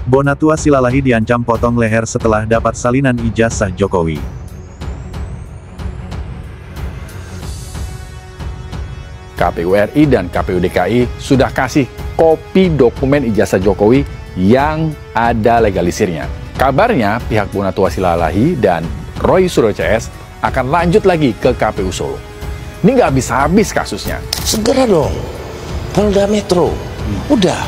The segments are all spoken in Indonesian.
Bonatua Silalahi diancam potong leher setelah dapat salinan ijazah Jokowi. KPU RI dan KPU DKI sudah kasih kopi dokumen ijazah Jokowi yang ada legalisirnya. Kabarnya pihak Bonatua Silalahi dan Roy Suryo CS akan lanjut lagi ke KPU Solo. Ini nggak habis-habis kasusnya. Segera dong, Polda Metro. Udah,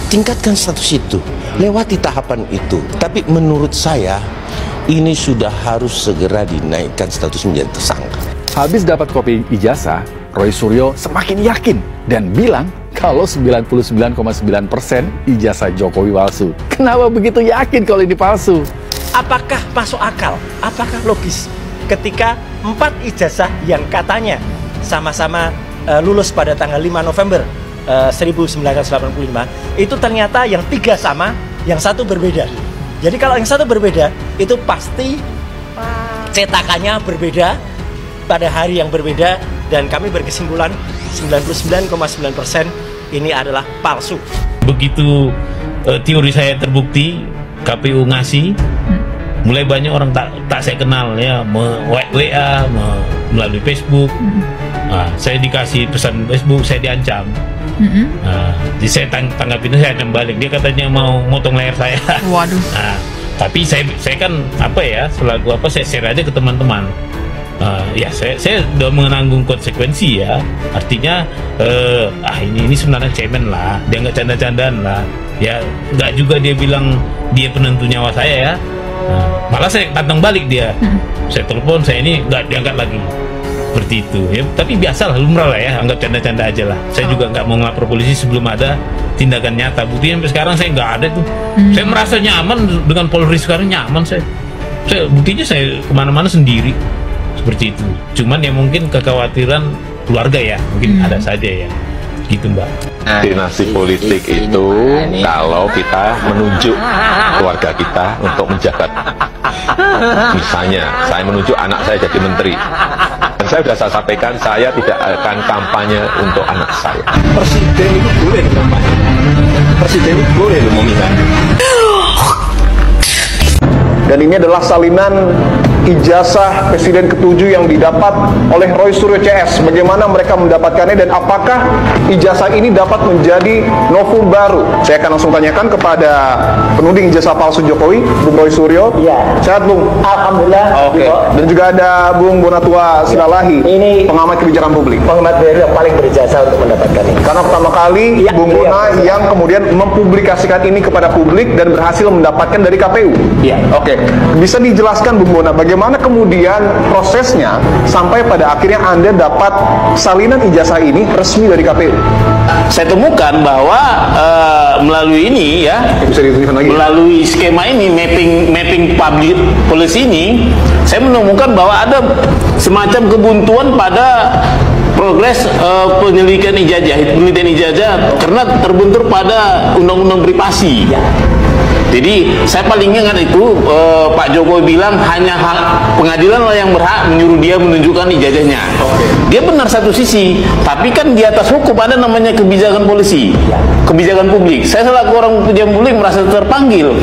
tingkatkan status itu, lewati tahapan itu. Tapi menurut saya, ini sudah harus segera dinaikkan status menjadi tersangka. Habis dapat kopi ijazah, Roy Suryo semakin yakin dan bilang kalau 99,9% ijazah Jokowi palsu. Kenapa begitu yakin kalau ini palsu? Apakah masuk akal? Apakah logis ketika 4 ijazah yang katanya sama-sama lulus pada tanggal 5 November 1985 itu ternyata yang 3 sama, yang 1 berbeda. Jadi kalau yang 1 berbeda itu pasti cetakannya berbeda pada hari yang berbeda, dan kami berkesimpulan 99,9% ini adalah palsu. Begitu teori saya terbukti, KPU ngasih, mulai banyak orang tak saya kenal ya, WA, melalui Facebook. Nah, saya dikasih pesan Facebook, saya diancam. Jadi saya tanggapin, saya ancam balik. Dia katanya mau motong leher saya. Waduh. Nah, tapi saya kan apa ya, selaku apa, saya share aja ke teman-teman. Ya saya udah menanggung konsekuensi ya. Artinya ini sebenarnya cemen lah, dia nggak canda-candaan lah. Ya nggak juga dia bilang dia penentu nyawa saya ya. Malah saya tantang balik dia. Saya telepon, saya ini nggak diangkat lagi. Seperti itu ya. Tapi biasalah, lumrah lah ya, anggap canda-canda aja lah. Saya juga nggak mau ngelapor polisi sebelum ada tindakan nyata. Buktinya sampai sekarang saya nggak ada tuh. Saya merasa nyaman dengan Polri sekarang, nyaman saya. Buktinya saya kemana-mana sendiri. Seperti itu. Cuman ya mungkin kekhawatiran keluarga ya, mungkin ada saja ya. Gitu Mbak. Dinasti politik itu kalau kita menunjuk keluarga kita untuk menjabat. Misalnya saya menunjuk anak saya jadi menteri, dan saya sudah sampaikan saya tidak akan kampanye untuk anak saya. Presiden itu boleh kampanye. Presiden itu boleh meminta. Dan ini adalah salinan ijazah Presiden ke-7 yang didapat oleh Roy Suryo CS. Bagaimana mereka mendapatkannya dan apakah ijazah ini dapat menjadi novum baru? Saya akan langsung tanyakan kepada penuding ijazah palsu Jokowi, Bung Roy Suryo. Iya. Sehat, Bung? Alhamdulillah. Oke. Dan juga ada Bung Bonatua Silalahi, ini pengamat kebijakan publik. Pengamat BRI yang paling berjasa untuk mendapatkan ini. Karena pertama kali Bung Bona yang kemudian mempublikasikan ini kepada publik dan berhasil mendapatkan dari KPU. Iya. Oke. Bisa dijelaskan Bung Bona bagaimana kemudian prosesnya sampai pada akhirnya Anda dapat salinan ijazah ini resmi dari KPU? Saya temukan bahwa melalui ini ya, melalui skema ini, mapping public policy ini, saya menemukan bahwa ada semacam kebuntuan pada progres penelitian ijazah karena terbentur pada undang-undang privasi. Jadi saya paling ingat itu Pak Jokowi bilang hanya pengadilan lah yang berhak menyuruh dia menunjukkan ijazahnya. Dia benar satu sisi, tapi kan di atas hukum ada namanya kebijakan polisi, kebijakan publik. Saya selaku orang pejabat publik merasa terpanggil.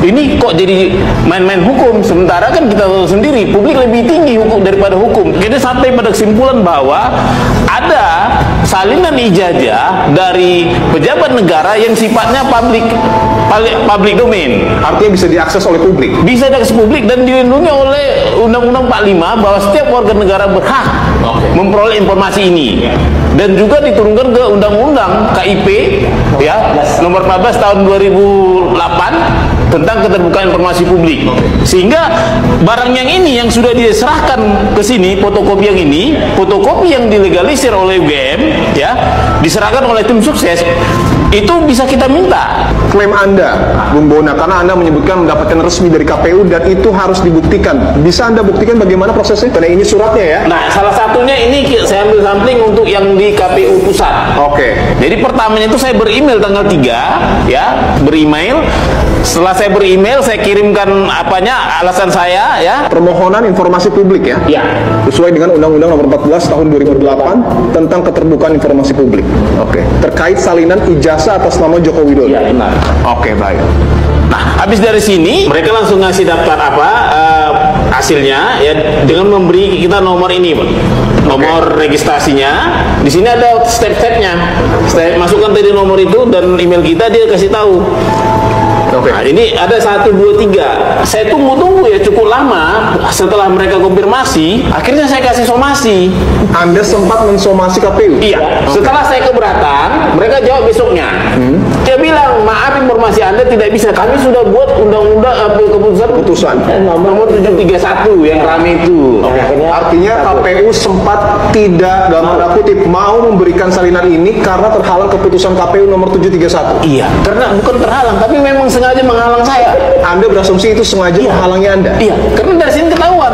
Ini kok jadi main-main hukum, sementara kan kita tahu sendiri publik lebih tinggi hukum daripada hukum. Kita sampai pada kesimpulan bahwa ada salinan ijazah dari pejabat negara yang sifatnya public domain. Artinya bisa diakses oleh publik. Bisa diakses publik dan dilindungi oleh Undang-Undang 45 bahwa setiap warga negara berhak memperoleh informasi ini. Dan juga diturunkan ke Undang-Undang KIP ya nomor 14 tahun 2008 tentang keterbukaan informasi publik. Sehingga barang yang ini yang sudah diserahkan ke sini, fotokopi yang dilegalisir oleh UGM ya, diserahkan oleh tim sukses, itu bisa kita minta. Klaim Anda, Bung Bona, karena Anda menyebutkan mendapatkan resmi dari KPU dan itu harus dibuktikan. Bisa Anda buktikan bagaimana prosesnya? Karena ini suratnya ya. Nah, salah satunya ini saya ambil sampling untuk yang di KPU pusat. Oke. Jadi pertamanya itu saya beremail tanggal 3 ya, beremail. Setelah saya beremail, saya kirimkan alasan saya ya. Permohonan informasi publik ya. Ya. Sesuai dengan Undang-Undang Nomor 14 Tahun 2008 tentang keterbukaan informasi publik. Oke. Terkait salinan ijazah atas nama Joko Widodo. Iya, benar. Oke, baik. Nah, habis dari sini mereka langsung ngasih daftar hasilnya ya dengan memberi kita nomor ini, Pak. Nomor registrasinya. Di sini ada step-stepnya. Masukkan tadi nomor itu dan email kita, dia kasih tahu. Nah, ini ada 1, 2, 3. Saya tunggu ya cukup lama. Setelah mereka konfirmasi, akhirnya saya kasih somasi. Anda sempat mensomasi KPU? Iya. Setelah saya keberatan, mereka jawab besoknya. Dia bilang, maaf informasi Anda tidak bisa. Kami sudah buat undang-undang keputusan nomor 731 yang rame itu. Artinya KPU sempat tidak, dalam tanda kutip, mau memberikan salinan ini karena terhalang keputusan KPU nomor 731. Iya. Karena bukan terhalang, tapi memang sengaja menghalang saya. Anda berasumsi itu sengaja menghalangi Anda? Iya. Karena dari sini ketahuan.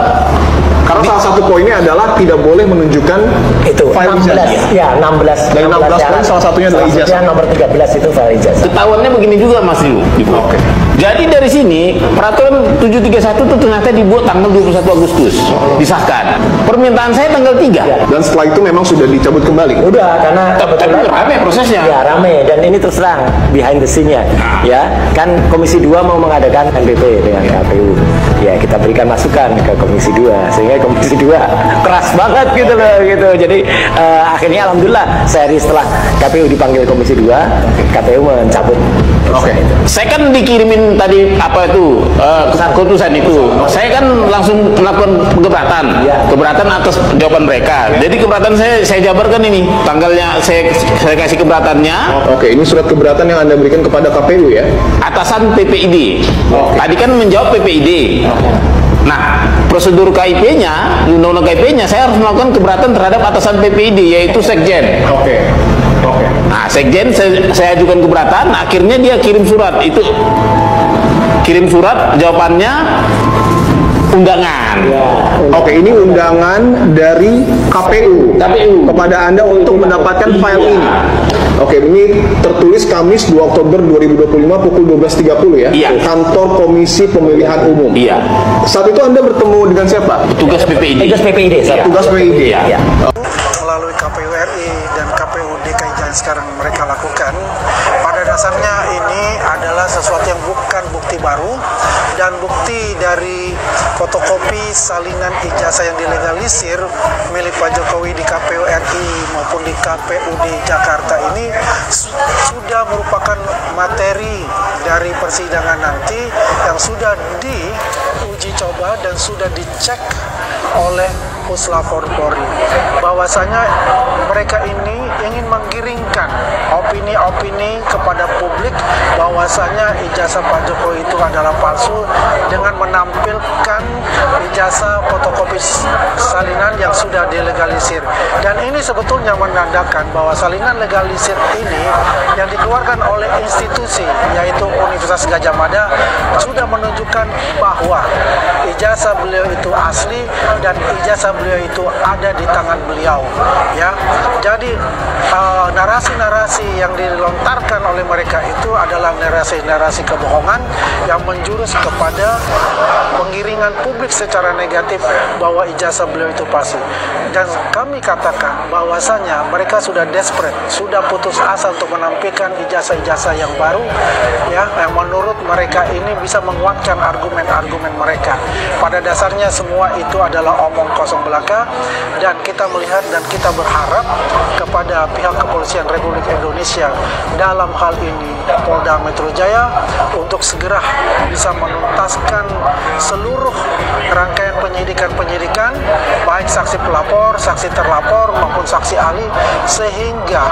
Karena salah satu poinnya adalah tidak boleh menunjukkan itu file 16 ijazah. ya 16 dari 16 poin salah satunya adalah ijazah. Nomor 13 itu file ijazah. Ketahuannya begini juga Mas Yu. Oke. Jadi dari sini peraturan 731 itu ternyata dibuat tanggal 21 Agustus disahkan. Permintaan saya tanggal 3. Dan setelah itu memang sudah dicabut kembali. Udah, karena Tapi rame prosesnya. ya rame, dan ini terus terang behind the scene-nya. Ya, kan Komisi 2 mau mengadakan NPP dengan KPU. Ya, kita berikan masukan ke Komisi 2 sehingga Komisi 2 keras banget gitu loh gitu. Jadi akhirnya alhamdulillah sehari setelah KPU dipanggil Komisi 2, KPU mencabut. Oke. Saya kan dikirimin tadi apa itu keputusan itu. Saya kan langsung melakukan keberatan. Keberatan atas jawaban mereka. Jadi keberatan saya jabarkan ini. Tanggalnya saya kasih keberatannya. Oke, ini surat keberatan yang Anda berikan kepada KPU ya? Atasan PPID. Tadi kan menjawab PPID. Nah, prosedur KIP-nya, undang-undang KIP-nya, saya harus melakukan keberatan terhadap atasan PPID, yaitu Sekjen. Oke. Nah, Sekjen saya ajukan keberatan, akhirnya dia kirim surat. Itu kirim surat, jawabannya undangan. Oke, ini undangan dari KPU kepada Anda untuk mendapatkan file ini. Oke, ini tertulis Kamis 2 Oktober 2025 pukul 12.30 ya? Iya. Kantor Komisi Pemilihan Umum. Iya. Saat itu Anda bertemu dengan siapa? Tugas PPID. Tugas PPID. Tugas PPID. Iya. Melalui KPU RI dan KPU DKI yang sekarang mereka lakukan, pada dasarnya ini adalah sesuatu yang bukan bukti baru, dan bukti dari fotokopi salinan ijazah yang dilegalisir milik Pak Jokowi di KPU RI maupun di KPUD Jakarta ini sudah merupakan materi dari persidangan nanti yang sudah diuji coba dan sudah dicek oleh Puslapor Polri, bahwasanya mereka ini ingin menggiringkan opini-opini kepada publik bahwasanya ijazah Pak Jokowi itu adalah palsu dengan menampilkan ijazah fotokopi salinan yang sudah dilegalisir. Dan ini sebetulnya menandakan bahwa salinan legalisir ini yang dikeluarkan oleh institusi yaitu Universitas Gadjah Mada sudah menunjukkan bahwa ijazah beliau itu asli dan ijazah beliau itu ada di tangan beliau, ya. Jadi narasi-narasi yang dilontarkan oleh mereka itu adalah narasi-narasi kebohongan yang menjurus kepada penggiringan publik secara negatif bahwa ijazah beliau itu palsu. Dan kami katakan bahwasanya mereka sudah desperate, sudah putus asa untuk menampilkan ijazah-ijazah yang baru, ya, yang menurut mereka ini bisa menguatkan argumen-argumen mereka. Pada dasarnya semua itu adalah omong kosong belaka, dan kita melihat dan kita berharap kepada pihak kepolisian Republik Indonesia dalam hal ini Polda Metro Jaya untuk segera bisa menuntaskan seluruh rangkaian penyidikan baik saksi pelapor, saksi terlapor maupun saksi ahli, sehingga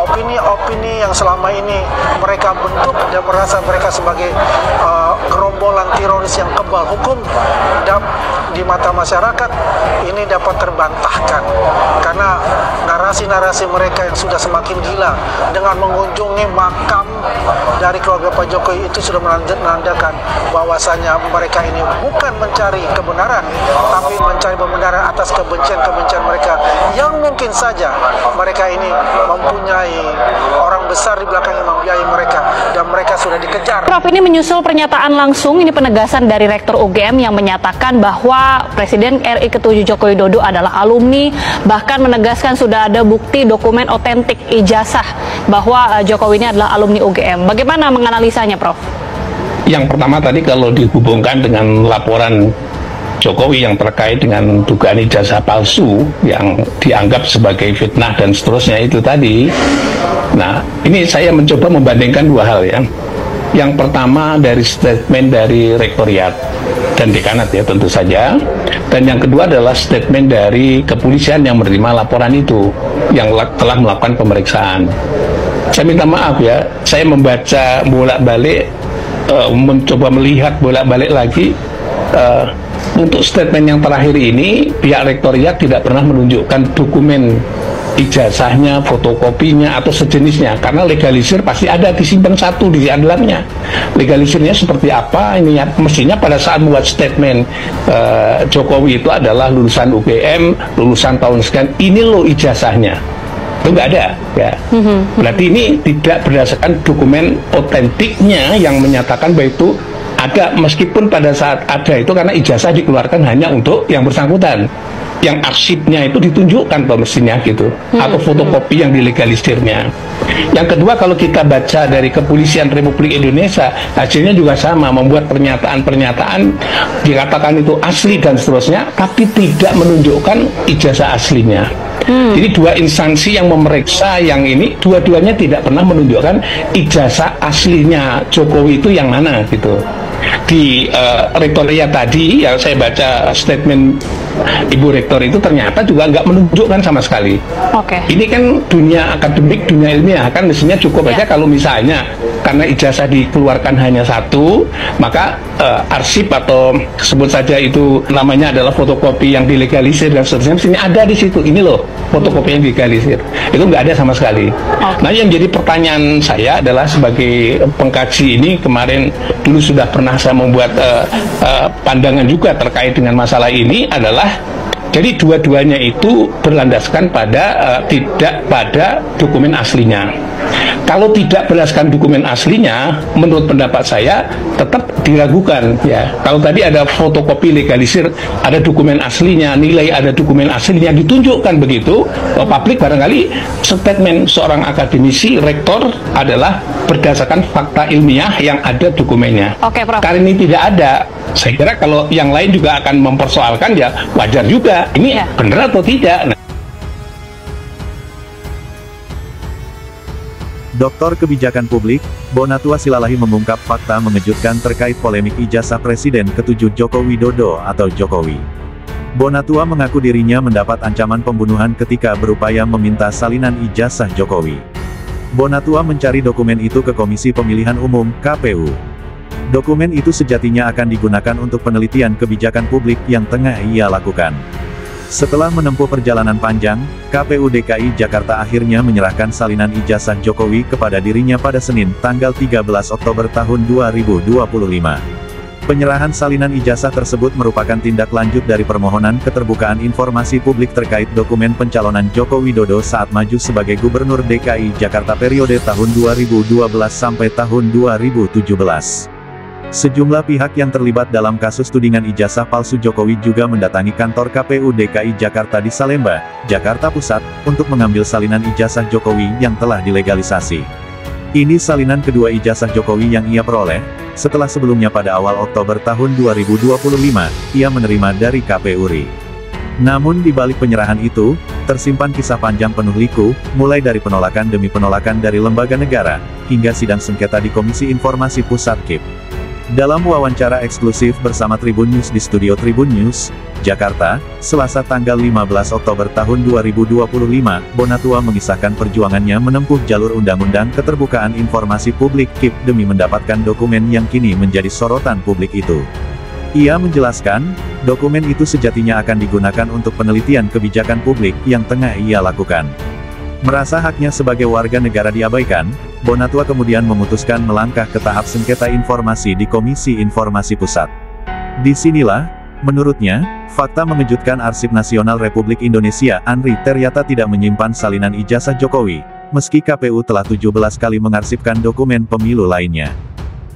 opini-opini yang selama ini mereka bentuk dan merasa mereka sebagai gerombolan teroris yang kebal hukum di mata masyarakat ini dapat terbantahkan, karena narasi-narasi mereka yang sudah semakin gila dengan mengunjungi makam dari keluarga Pak Jokowi itu sudah menandakan bahwasanya mereka ini bukan mencari kebenaran, tapi mencari pembenaran atas kebencian-kebencian mereka yang mungkin saja mereka ini mempunyai orang besar di belakang yang membiayai mereka, dan mereka sudah dikejar. Prof, ini menyusul pernyataan langsung, ini penegasan dari Rektor UGM yang menyatakan bahwa Presiden RI ke-7 Joko Widodo adalah alumni, bahkan menegaskan sudah ada bukti dokumen otentik ijazah bahwa Jokowi ini adalah alumni UGM. Bagaimana menganalisanya, Prof? Yang pertama tadi kalau dihubungkan dengan laporan Jokowi yang terkait dengan dugaan ijazah palsu yang dianggap sebagai fitnah dan seterusnya itu tadi. Nah, ini saya mencoba membandingkan dua hal ya. Yang pertama dari statement dari Rektoriat dan Dekanat ya tentu saja. Dan yang kedua adalah statement dari kepolisian yang menerima laporan itu, yang telah melakukan pemeriksaan. Saya minta maaf ya, saya membaca bolak-balik, mencoba melihat bolak-balik lagi. Untuk statement yang terakhir ini, pihak Rektoriat tidak pernah menunjukkan dokumen ijazahnya, fotokopinya, atau sejenisnya. Karena legalisir pasti ada disimpan satu di dalamnya. Legalisirnya seperti apa? Ini ya, mestinya pada saat buat statement Jokowi itu adalah lulusan UGM, lulusan tahun sekian, ini loh ijazahnya. Itu nggak ada ya. Berarti ini tidak berdasarkan dokumen otentiknya yang menyatakan bahwa itu ada, meskipun pada saat ada itu karena ijazah dikeluarkan hanya untuk yang bersangkutan, yang arsipnya itu ditunjukkan mestinya gitu, atau fotokopi yang dilegalisirnya. Yang kedua, kalau kita baca dari Kepolisian Republik Indonesia, hasilnya juga sama, membuat pernyataan-pernyataan dikatakan itu asli dan seterusnya, tapi tidak menunjukkan ijazah aslinya. Jadi dua instansi yang memeriksa yang ini, dua-duanya tidak pernah menunjukkan ijazah aslinya Jokowi itu yang mana gitu. Di Rektoriat tadi yang saya baca statement Ibu Rektor itu ternyata juga nggak menunjukkan sama sekali. Ini kan dunia akademik, dunia ilmiah, kan mestinya cukup aja kalau misalnya karena ijazah dikeluarkan hanya satu, maka arsip atau sebut saja itu namanya adalah fotokopi yang dilegalisir dan seterusnya, mestinya ada di situ. Ini loh fotokopi yang dilegalisir. Itu nggak ada sama sekali. Nah, yang jadi pertanyaan saya adalah sebagai pengkaji ini, kemarin dulu sudah pernah saya membuat pandangan juga terkait dengan masalah ini adalah, jadi dua-duanya itu berlandaskan pada tidak pada dokumen aslinya. Kalau tidak berdasarkan dokumen aslinya, menurut pendapat saya tetap diragukan ya. Kalau tadi ada fotokopi legalisir, ada dokumen aslinya, nilai ada dokumen aslinya ditunjukkan begitu, publik barangkali statement seorang akademisi rektor adalah berdasarkan fakta ilmiah yang ada dokumennya. Prof. Karena ini tidak ada, saya kira kalau yang lain juga akan mempersoalkan ya wajar juga. Ini benar atau tidak? Doktor Kebijakan Publik, Bonatua Silalahi mengungkap fakta mengejutkan terkait polemik ijazah Presiden ke-7 Joko Widodo atau Jokowi. Bonatua mengaku dirinya mendapat ancaman pembunuhan ketika berupaya meminta salinan ijazah Jokowi. Bonatua mencari dokumen itu ke Komisi Pemilihan Umum, KPU. Dokumen itu sejatinya akan digunakan untuk penelitian kebijakan publik yang tengah ia lakukan. Setelah menempuh perjalanan panjang, KPU DKI Jakarta akhirnya menyerahkan salinan ijazah Jokowi kepada dirinya pada Senin, tanggal 13 Oktober tahun 2025. Penyerahan salinan ijazah tersebut merupakan tindak lanjut dari permohonan keterbukaan informasi publik terkait dokumen pencalonan Joko Widodo saat maju sebagai Gubernur DKI Jakarta periode tahun 2012 sampai tahun 2017. Sejumlah pihak yang terlibat dalam kasus tudingan ijazah palsu Jokowi juga mendatangi kantor KPU DKI Jakarta di Salemba, Jakarta Pusat, untuk mengambil salinan ijazah Jokowi yang telah dilegalisasi. Ini salinan kedua ijazah Jokowi yang ia peroleh, setelah sebelumnya pada awal Oktober tahun 2025, ia menerima dari KPU RI. Namun di balik penyerahan itu, tersimpan kisah panjang penuh liku, mulai dari penolakan demi penolakan dari lembaga negara, hingga sidang sengketa di Komisi Informasi Pusat KIP. Dalam wawancara eksklusif bersama Tribun News di Studio Tribun News, Jakarta, Selasa tanggal 15 Oktober tahun 2025, Bonatua mengisahkan perjuangannya menempuh jalur Undang-Undang Keterbukaan Informasi Publik KIP demi mendapatkan dokumen yang kini menjadi sorotan publik itu. Ia menjelaskan, dokumen itu sejatinya akan digunakan untuk penelitian kebijakan publik yang tengah ia lakukan. Merasa haknya sebagai warga negara diabaikan, Bonatua kemudian memutuskan melangkah ke tahap sengketa informasi di Komisi Informasi Pusat. Disinilah, menurutnya, fakta mengejutkan Arsip Nasional Republik Indonesia (ANRI) ternyata tidak menyimpan salinan ijazah Jokowi, meski KPU telah 17 kali mengarsipkan dokumen pemilu lainnya.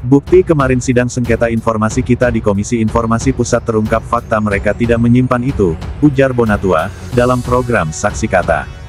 Bukti kemarin sidang sengketa informasi kita di Komisi Informasi Pusat terungkap fakta mereka tidak menyimpan itu, ujar Bonatua, dalam program Saksi Kata.